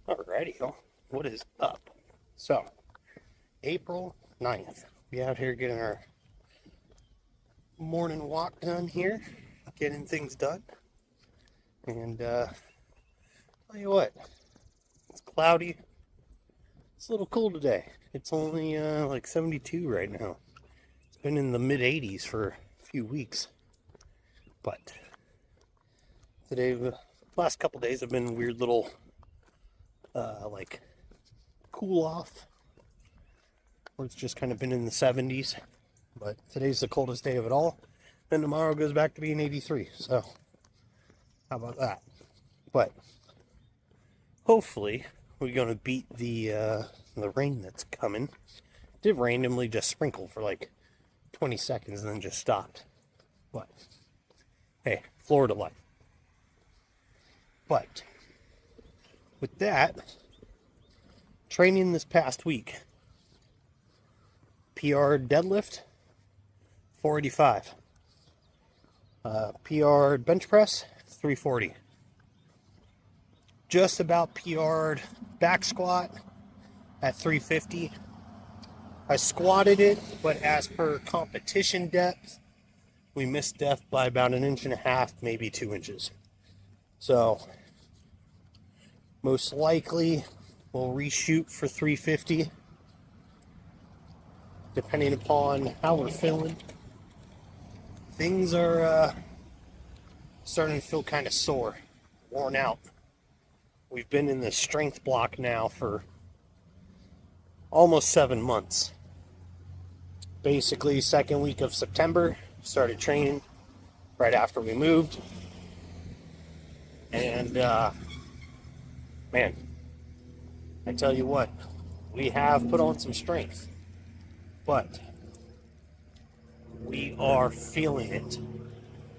Alrighty, what is up? So, April 9th, we out here getting our morning walk done here, getting things done. And, tell you what, it's cloudy. It's a little cool today. It's only, like 72 right now. It's been in the mid 80s for a few weeks. But, today, the last couple days have been weird little, like, cool off where it's just kind of been in the 70s. But today's the coldest day of it all. Then tomorrow goes back to being 83. So, how about that? But hopefully, we're going to beat the rain that's coming. It did randomly just sprinkle for like 20 seconds and then just stopped. But hey, Florida life. But with that, training this past week, PR deadlift, 485. PR bench press, 340. Just about PR'd back squat at 350. I squatted it, but as per competition depth, we missed depth by about 1.5 inches, maybe 2 inches. So, most likely, we'll reshoot for 350, depending upon how we're feeling. Things are starting to feel kind of sore, worn out. We've been in this strength block now for almost 7 months. Basically, second week of September, started training right after we moved. And, man, I tell you what, we have put on some strength, but we are feeling it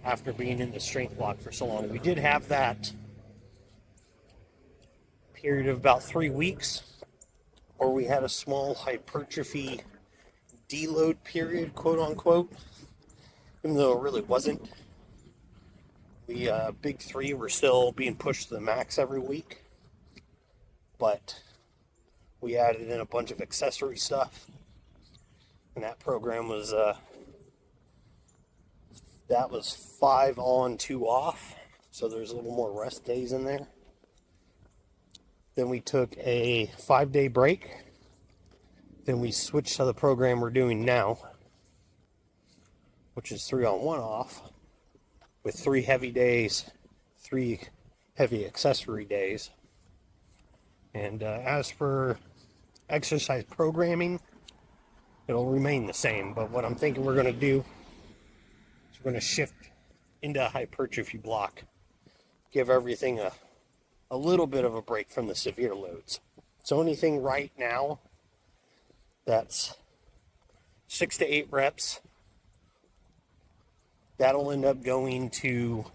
after being in the strength block for so long. We did have that period of about 3 weeks where we had a small hypertrophy deload period, quote unquote, even though it really wasn't. The big three were still being pushed to the max every week, but we added in a bunch of accessory stuff, and that program was that was 5 on, 2 off, so there's a little more rest days in there. Then we took a 5-day break. Then we switched to the program we're doing now, which is 3 on, 1 off, with 3 heavy days, 3 heavy accessory days. And as for exercise programming, it'll remain the same. But what I'm thinking we're going to do is we're going to shift into a hypertrophy block, give everything a little bit of a break from the severe loads. So anything right now that's 6 to 8 reps, that'll end up going to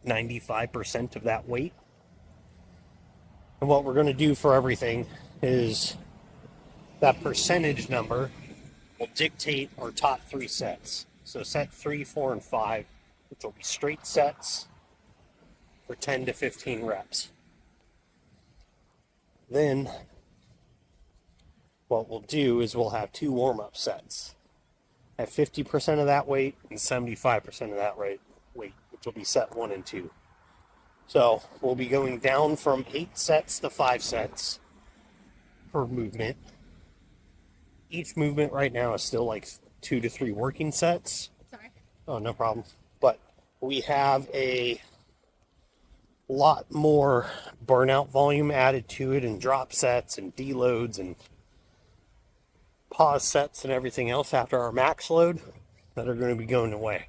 95% of that weight. And what we're going to do for everything is that percentage number will dictate our top 3 sets. So set 3, 4, and 5, which will be straight sets for 10 to 15 reps. Then what we'll do is we'll have 2 warm-up sets at 50% of that weight and 75% of that weight, which will be set 1 and 2. So we'll be going down from 8 sets to 5 sets per movement. Each movement right now is still like 2 to 3 working sets. Sorry. Oh, no problem. But we have a lot more burnout volume added to it, and drop sets and deloads and pause sets and everything else after our max load that are going to be going away.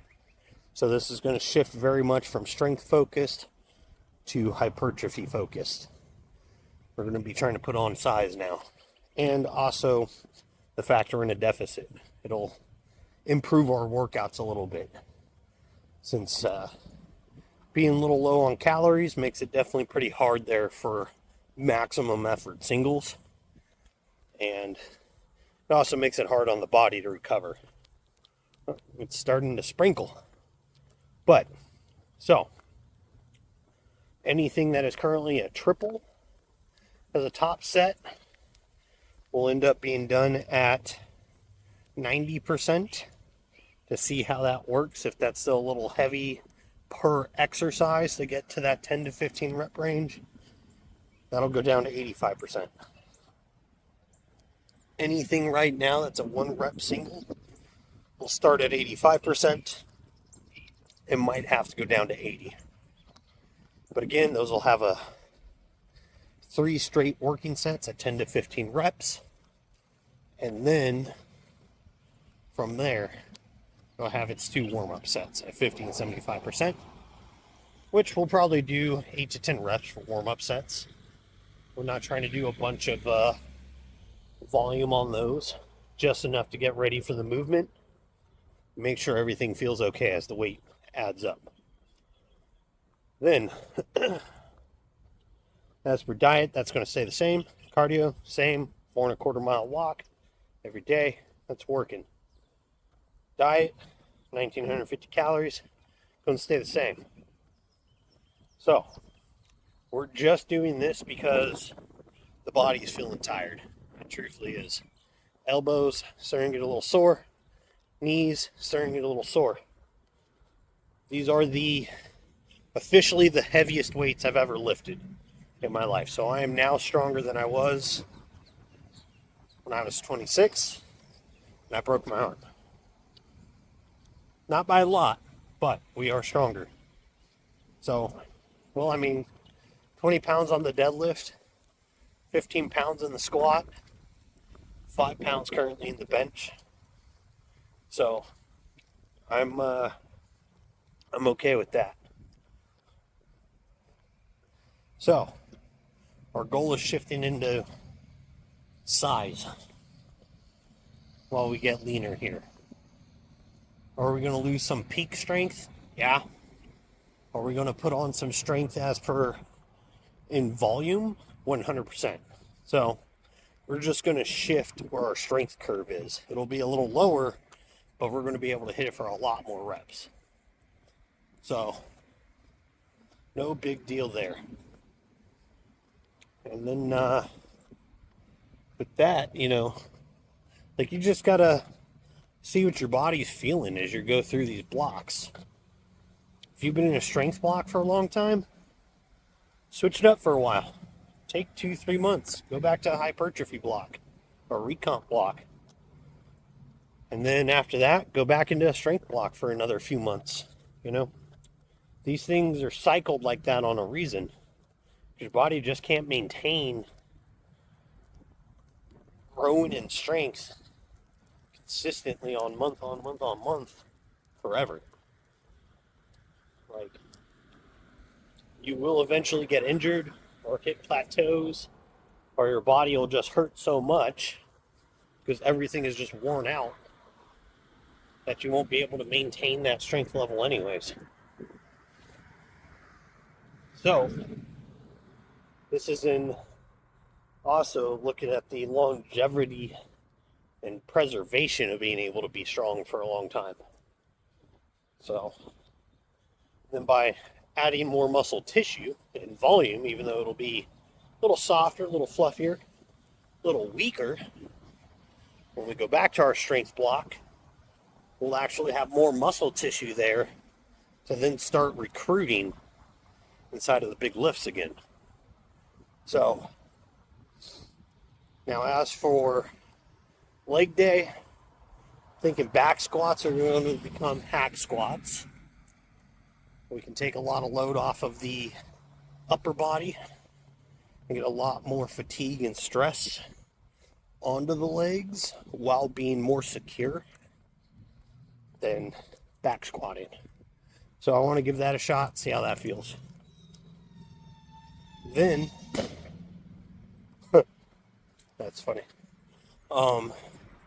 So this is going to shift very much from strength focused to hypertrophy focused. We're going to be trying to put on size now, and also the fact we're in a deficit. It'll improve our workouts a little bit, since being a little low on calories makes it definitely pretty hard there for maximum effort singles, and it also makes it hard on the body to recover. It's starting to sprinkle. So anything that is currently a triple as a top set will end up being done at 90% to see how that works. If that's still a little heavy per exercise to get to that 10 to 15 rep range, that'll go down to 85%. Anything right now that's a 1 rep single will start at 85%. It might have to go down to 80. But again, those will have a 3 straight working sets at 10 to 15 reps. And then from there, it'll have its 2 warm-up sets at 50 and 75%, which we'll probably do 8 to 10 reps for warm-up sets. We're not trying to do a bunch of volume on those, just enough to get ready for the movement. Make sure everything feels okay as the weight adds up. Then, as for diet, that's going to stay the same. Cardio, same. 4.25 mile walk every day. That's working. Diet, 1,950 calories, going to stay the same. So, we're just doing this because the body is feeling tired. It truthfully is. Elbows starting to get a little sore. Knees starting to get a little sore. These are officially the heaviest weights I've ever lifted in my life. So I am now stronger than I was when I was 26 and I broke my arm. Not by a lot, but we are stronger. So, 20 pounds on the deadlift, 15 pounds in the squat, 5 pounds currently in the bench. So I'm okay with that. So our goal is shifting into size while we get leaner here. Are we going to lose some peak strength? Yeah. Are we going to put on some strength as per in volume? 100%. So we're just going to shift where our strength curve is. It'll be a little lower, but we're going to be able to hit it for a lot more reps. So, no big deal there. And then, with that, you just got to see what your body's feeling as you go through these blocks. If you've been in a strength block for a long time, switch it up for a while. Take 2-3 months. Go back to a hypertrophy block or recomp block. And then after that, go back into a strength block for another few months. These things are cycled like that on a reason. Your body just can't maintain growing in strength consistently on month forever. Like, you will eventually get injured or hit plateaus, or your body will just hurt so much because everything is just worn out that you won't be able to maintain that strength level anyways. So, this is in also looking at the longevity and preservation of being able to be strong for a long time. So, then by adding more muscle tissue and volume, even though it'll be a little softer, a little fluffier, a little weaker, when we go back to our strength block, we'll actually have more muscle tissue there to then start recruiting inside of the big lifts again. So, now as for leg day, thinking back squats are going to become hack squats. We can take a lot of load off of the upper body and get a lot more fatigue and stress onto the legs while being more secure than back squatting. So I want to give that a shot, see how that feels. Then, that's funny.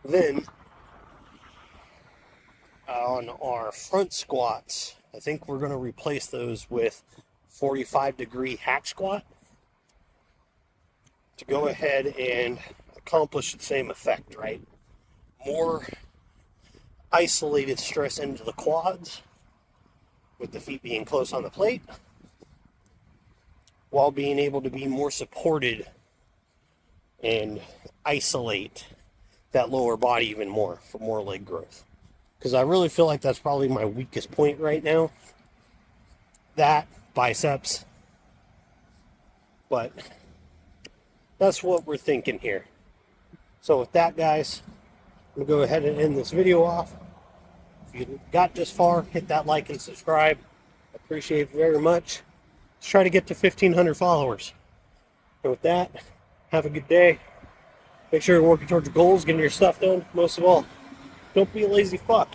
Then, on our front squats, I think we're going to replace those with 45-degree hack squat to go ahead and accomplish the same effect, right? More isolated stress into the quads with the feet being close on the plate while being able to be more supported and isolate that lower body even more for more leg growth. Because I really feel like that's probably my weakest point right now. That, biceps. But that's what we're thinking here. So with that, guys, I'm going to go ahead and end this video off. If you got this far, hit that like and subscribe. I appreciate it very much. Let's try to get to 1,500 followers. And with that, have a good day. Make sure you're working towards your goals, getting your stuff done. Most of all, don't be a lazy fuck.